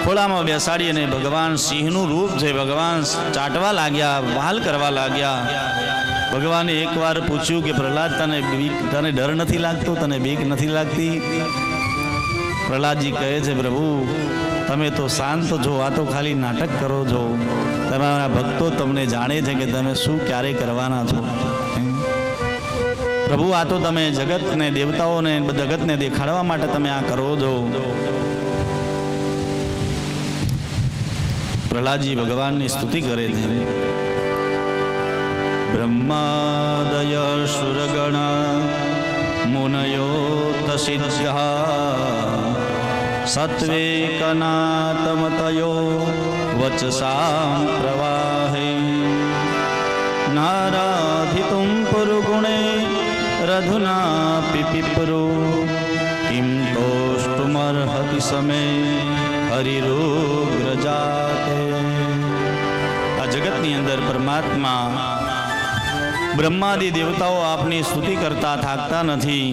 ખોળામાં બેસાડી અને ભગવાન સિંહનું રૂપ છે ભગવાન ચાટવા લાગ્યા, વહાલ કરવા લાગ્યા. ભગવાને એકવાર પૂછ્યું કે પ્રહલાદ તને ડર નથી લાગતો, તને બીક નથી લાગતી? પ્રહલાદજી કહે છે પ્રભુ તમે તો શાંત છો, આ તો ખાલી નાટક કરો છો. તમારા ભક્તો તમને જાણે છે કે તમે શું ક્યારે કરવાના છો. પ્રભુ આ તો તમે જગતને, દેવતાઓને, જગતને દેખાડવા માટે તમે આ કરો છો. પ્રહલાદજી ભગવાનની સ્તુતિ કરે છે. બ્રહ્માદય સુરગણ મુનયો તસિદ્ધા સત્વે કનાતમતયો વચસાં પ્રવાહે નારાધિતું પુરુગુણે રધુના પિપિપરો કિમ તોષ્ટુમર્હતિ સમે હરિરુગ્રજાતે. આ જગતની અંદર પરમાત્મા બ્રહ્માદિ દેવતાઓ આપની સ્તુતિ કરતા થાકતા નથી.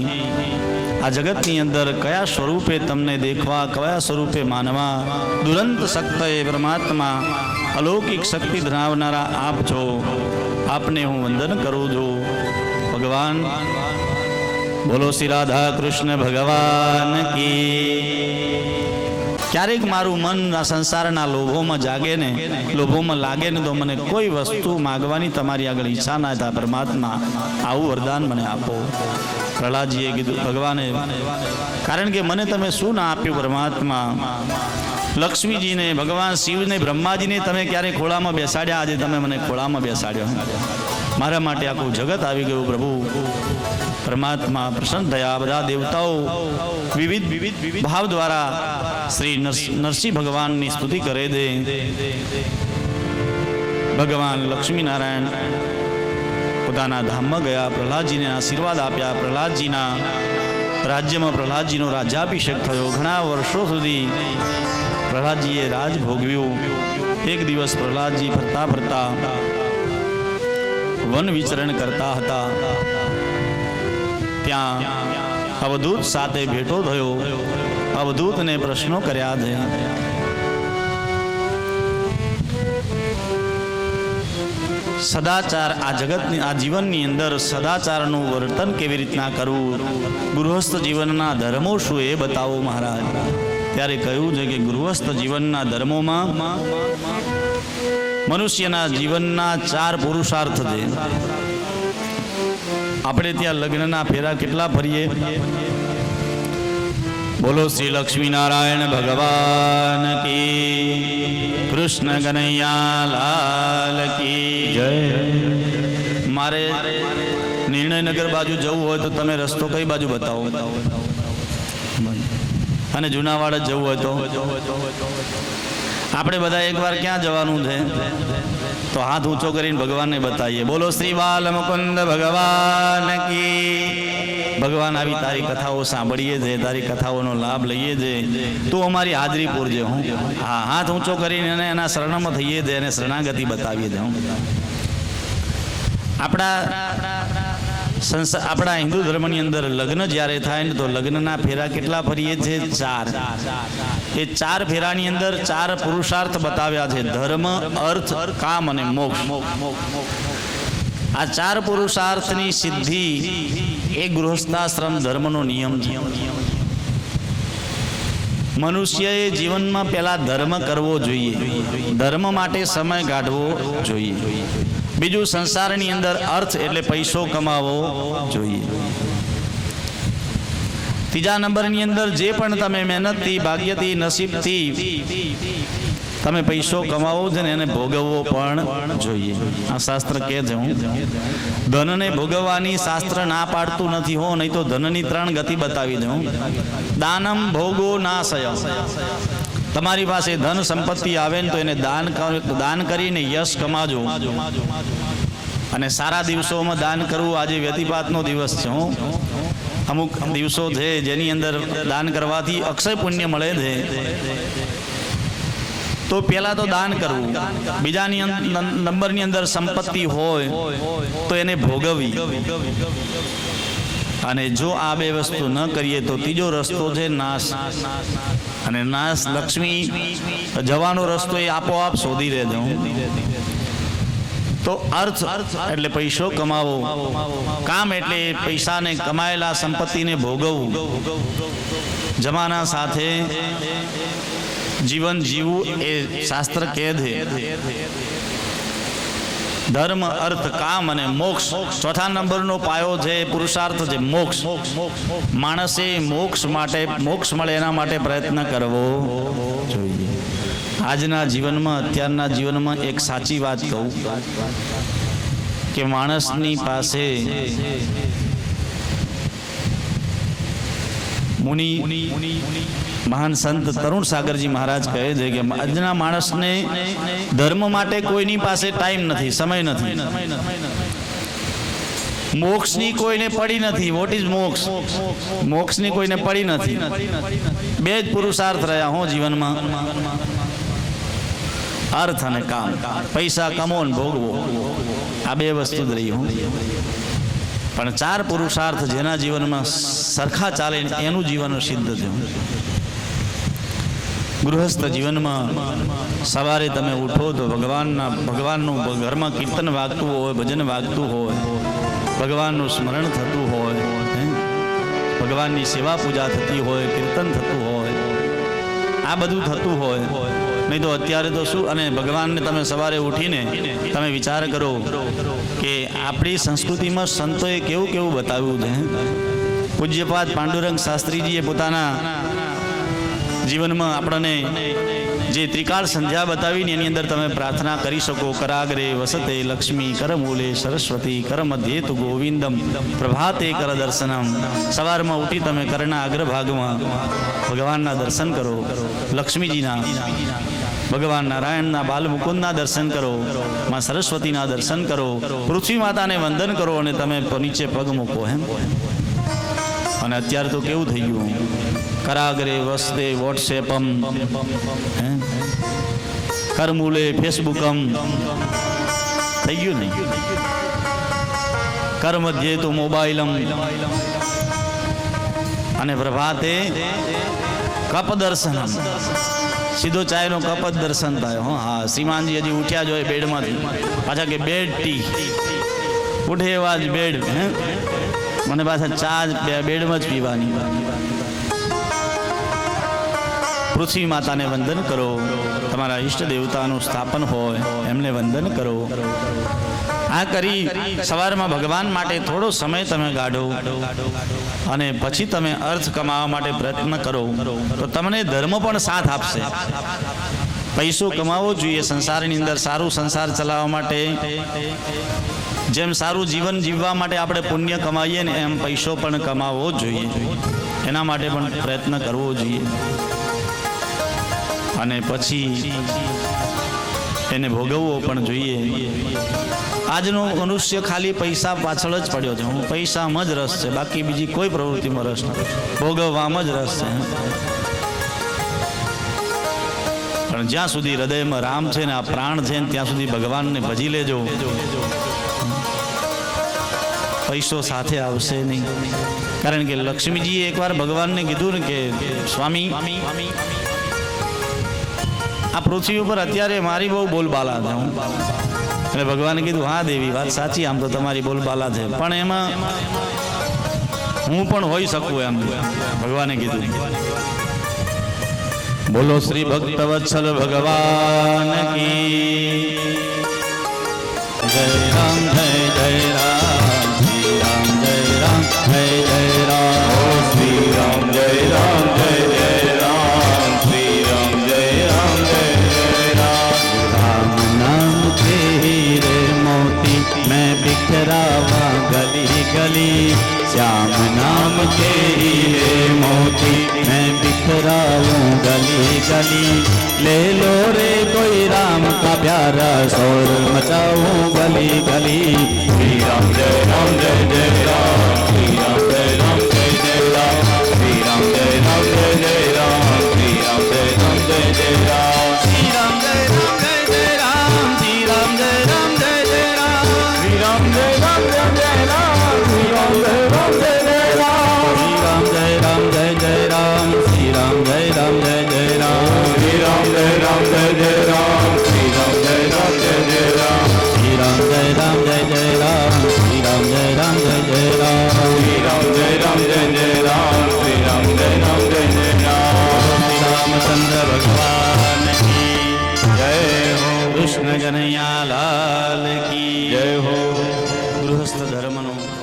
આ જગતની અંદર કયા સ્વરૂપે તમને દેખવા, કયા સ્વરૂપે માનવા, દુરંત શક્ત એ પરમાત્મા અલૌકિક શક્તિ ધરાવનારા આપ છો. આપને હું વંદન કરું છું. ભગવાન બોલો શ્રી રાધા કૃષ્ણ ભગવાન કી. ક્યારેક મારું મન આ સંસારના લોભોમાં જાગે ને, લોભોમાં લાગે ને તો મને કોઈ વસ્તુ માગવાની તમારી આગળ ઈચ્છા ના થાય. પરમાત્મા આવું વરદાન મને આપો. પ્રહલાદજીએ કીધું ભગવાને, કારણ કે મને તમે શું ના આપ્યું પરમાત્મા? લક્ષ્મીજીને, ભગવાન શિવને, બ્રહ્માજીને તમે ક્યારે ખોળામાં બેસાડ્યા? આજે તમે મને ખોળામાં બેસાડ્યો. મારા માટે આખું જગત આવી ગયું. પ્રભુ પરમાત્મા પ્રસન્ન થયા. બધા દેવતાઓ વિવિધ ભાવ દ્વારા શ્રી નરસિંહ ભગવાનની સ્તુતિ કરે છે. ભગવાન લક્ષ્મીનારાયણ પોતાના ધામમાં ગયા, પ્રહલાદજીને આશીર્વાદ આપ્યા. પ્રહલાદજીના રાજ્યમાં પ્રહલાદજીનો રાજ્યાભિષેક થયો. ઘણા વર્ષો સુધી પ્રહલાદજીએ રાજ ભોગવ્યું. એક દિવસ પ્રહલાદજી ફરતા ફરતા વન વિચરણ કરતા હતા. ત્યાં અવધૂત સાથે ભેટો થયો. અવધૂતને પ્રશ્નો કર્યા છે. સદાચાર, આ જગતની, આ જીવનની અંદર સદાચારનું વર્તન કેવી રીતના કરવું, ગૃહસ્થ જીવનના ધર્મો શું એ બતાવો મહારાજ. ત્યારે કહ્યું છે કે ગૃહસ્થ જીવનના ધર્મોમાં મનુષ્યના જીવનના 4 પુરુષાર્થ છે. આપણે ત્યાં લગ્નના ફેરા કેટલા ફરીએ? બોલો શ્રી લક્ષ્મી નારાયણ ભગવાન કી, કૃષ્ણ કનૈયા લાલ કી જય. મારે નિર્ણયનગર બાજુ જવું હોય તો તમે રસ્તો કઈ બાજુ બતાવો? અને જુનાવાડા જવું હોય તો આપણે બધા એકવાર ક્યાં જવાનું છે? તો હાથ ઊંચો કરીને ભગવાનને બતાવીએ. બોલો શ્રી બાલ મુકુંદ ભગવાન કી. ભગવાન આવી તારી કથાઓ સાંભળીએ છે, તારી કથાઓનો લાભ લઈએ છે, તું અમારી હાજરી પૂરજે. હું હા, હાથ ઊંચો કરીને એના શરણમાં થઈએ છે અને શરણાગતિ બતાવીએ છે. આપણા હિન્દુ ધર્મની અંદર લગ્ન જ્યારે થાય ને તો લગ્નના ફેરા કેટલા ફરીએ છે? 4. એ 4 ફેરાની અંદર 4 પુરુષાર્થ બતાવ્યા છે: ધર્મ, અર્થ, કામ અને મોક્ષ. આ 4 પુરુષાર્થની સિદ્ધિ એ ગૃહસ્થાશ્રમ ધર્મનો નિયમ છે. મનુષ્યએ જીવનમાં પહેલા ધર્મ કરવો જોઈએ, ધર્મ માટે સમય કાઢવો જોઈએ. બીજું, સંસારની અંદર અર્થ એટલે પૈસો કમાવો જોઈએ. ત્રીજા નંબરની અંદર જે પણ તમે મહેનતથી, ભાગ્યથી, નસીબથી તમે પૈસો કમાવો છે ને એને ભોગવવો પણ જોઈએ. આ શાસ્ત્ર કહે છે. હું ધનને ભોગવવાની શાસ્ત્ર ના પાડતું નથી હો, નહીં તો ધનની 3 ગતિ બતાવી દઉં. દાનમ ભોગો નાશય. તમારી પાસે ધન સંપત્તિ આવે ને તો એને દાન કરીને યશ કમાજો. અને સારા દિવસોમાં દાન કરવું. આજે વ્યતિપાતનો દિવસ છે. હું અમુક દિવસો છે જેની અંદર દાન કરવાથી અક્ષય પુણ્ય મળે છે. તો પહેલા તો દાન કરવું. બીજાની નંબરની અંદર સંપત્તિ હોય તો એને ભોગવવી. અને જો આ 2 વસ્તુ ન કરીએ તો ત્રીજો રસ્તો છે નાશ. અને નાશ લક્ષ્મી જવાનો રસ્તો એ આપોઆપ શોધી રહે છે. તો અર્થ એટલે પૈસો કમાવો. કામ એટલે પૈસાને કમાયેલા સંપત્તિને ભોગવવું. જમાના સાથે જીવન જીવવું એ શાસ્ત્ર કહે છે. ધર્મ અર્થ કામ અને મોક્ષ. ચોથા નંબરનો પાયો છે પુરુષાર્થ છે મોક્ષ. માણસે મોક્ષ મળે એના માટે પ્રયત્ન કરવો જોઈએ. આજના જીવનમાં અત્યારના જીવનમાં એક સાચી વાત કહું કે માણસની પાસે મુનિ મહાન સંત તરુણ સાગરજી મહારાજ કહે છે કે આજના માણસને ધર્મ માટે કોઈની પાસે ટાઈમ નથી, સમય નથી. મોક્ષની કોઈને પડી નથી. વોટ ઇઝ મોક્ષ? મોક્ષની કોઈને પડી નથી. 2 જ પુરુષાર્થ રહ્યા હો જીવનમાં, અર્થ અને કામ. પૈસા કમો ને ભોગવો, આ 2 વસ્તુ જ રહી. પણ 4 પુરુષાર્થ જેના જીવનમાં સરખા ચાલે એનું જીવન સિદ્ધ છે. ગૃહસ્થ જીવનમાં સવારે તમે ઉઠો તો ભગવાનનું ઘરમાં કીર્તન વાગતું હોય, ભજન વાગતું હોય, ભગવાનનું સ્મરણ થતું હોય, ભગવાનની સેવા પૂજા થતી હોય, કીર્તન થતું હોય, આ બધું થતું હોય. નહીં તો અત્યારે તો શું? અને ભગવાનને તમે સવારે ઉઠીને તમે વિચાર કરો કે આપણી સંસ્કૃતિમાં સંતોએ કેવું કેવું બતાવ્યું છે. પૂજ્યપાદ પાંડુરંગ શાસ્ત્રીજીએ પોતાના જીવનમાં આપણને જે ત્રિકાળ સંધ્યા બતાવીને એની અંદર તમે પ્રાર્થના કરી શકો. કરાગ્રે વસતે લક્ષ્મી, કરમૂલે સરસ્વતી, કરમધ્યે તુ ગોવિંદમ, પ્રભાતે કર દર્શનમ. સવારમાં ઉઠી તમે કરના અગ્રભાગમાં ભગવાનના દર્શન કરો, લક્ષ્મીજીના, ભગવાન નારાયણના, બાલ મુકુંદના દર્શન કરો, માં સરસ્વતીના દર્શન કરો, પૃથ્વી માતાને વંદન કરો અને તમે નીચે પગ મૂકો. અને અત્યારે તો કેવું થઈ ગયું? કરાગ્રે વસતે વોટ્સએપમ, કરમૂલે ફેસબુકમ થઈ ગયું નહીં. કરમધ્યે તો મોબાઈલમ અને પ્રભાતે કપ દર્શનમ. સીધો ચાયનો કપ જ દર્શન થાય. હા, શ્રીમાનજી હજી ઉઠ્યા જ હોય બેડમાંથી, પાછા કે બેડ ટી, ઉઠે એવા જ બેડ. મને પાછા ચા બેડમાં જ પીવાની. પૃથ્વી માતાને વંદન કરો. તમારા ઈષ્ટ દેવતાનું સ્થાપન હોય એમને વંદન કરો. આ કરી સવારમાં ભગવાન માટે થોડો સમય તમે કાઢો અને પછી તમે અર્થ કમાવા માટે પ્રયત્ન કરો તો તમને ધર્મ પણ સાથ આપશે. પૈસો કમાવો જોઈએ સંસારની અંદર. સારું સંસાર ચલાવવા માટે, જેમ સારું જીવન જીવવા માટે આપણે પુણ્ય કમાઈએ ને એમ પૈસો પણ કમાવવો જોઈએ. એના માટે પણ પ્રયત્ન કરવો જોઈએ. અને પછી એને ભોગવવો પણ જોઈએ. આજનો મનુષ્ય ખાલી પૈસા પાછળ જ પડ્યો છે. હું પૈસામાં જ રસ છે, બાકી બીજી કોઈ પ્રવૃત્તિમાં રસ નથી. ભોગવવામાં જ રસ છે. પણ જ્યાં સુધી હૃદયમાં રામ છે ને આ પ્રાણ છે ને ત્યાં સુધી ભગવાનને ભજી લેજો. પૈસો સાથે આવશે નહીં. કારણ કે લક્ષ્મીજીએ એકવાર ભગવાનને કીધું ને કે સ્વામી, આ પૃથ્વી ઉપર અત્યારે મારી બહુ બોલબાલા છે. એટલે ભગવાને કીધું હા દેવી, વાત સાચી, આમ તો તમારી બોલબાલા છે, પણ એમાં હું પણ હોઈ શકું એમ ભગવાને કીધું. બોલો શ્રી ભક્ત વત્સલ ભગવાન કી જય. રામ જય જય રામ, શ્રી રામ જય રામ, જય જય રામ, શ્રી રામ જય રામ, જય જય રામ, શ્રી રામ જય રામ, જય જય રામ. बिखरावा गली गली श्याम नाम तेरी है मोती मैं बिखराऊं गली गली ले लो रे कोई राम का प्यारा शोर मचाऊं गली गली श्री राम जय राम जय जय राम श्री राम जय राम जय जय राम श्री राम जय राम जय जय राम श्री राम जय राम जय जय राम श्री राम जय राम जय जय राम श्री राम जय राम जय जय राम श्री राम जय राम जय जय राम श्री राम जय राम जय जय राम श्री राम जय राम जय जय राम श्री राम जय राम जय जय राम श्री राम जय राम जय जय राम श्री राम जय राम जय जय राम श्री राम जय राम जय जय राम श्री राम जय राम जय जय राम श्री राम जय राम जय जय राम श्री राम जय राम जय जय राम श्री रामचंद्र भगवान की जय हो कृष्ण कन्हैया लाल की जय हो गृहस्थ धर्मनो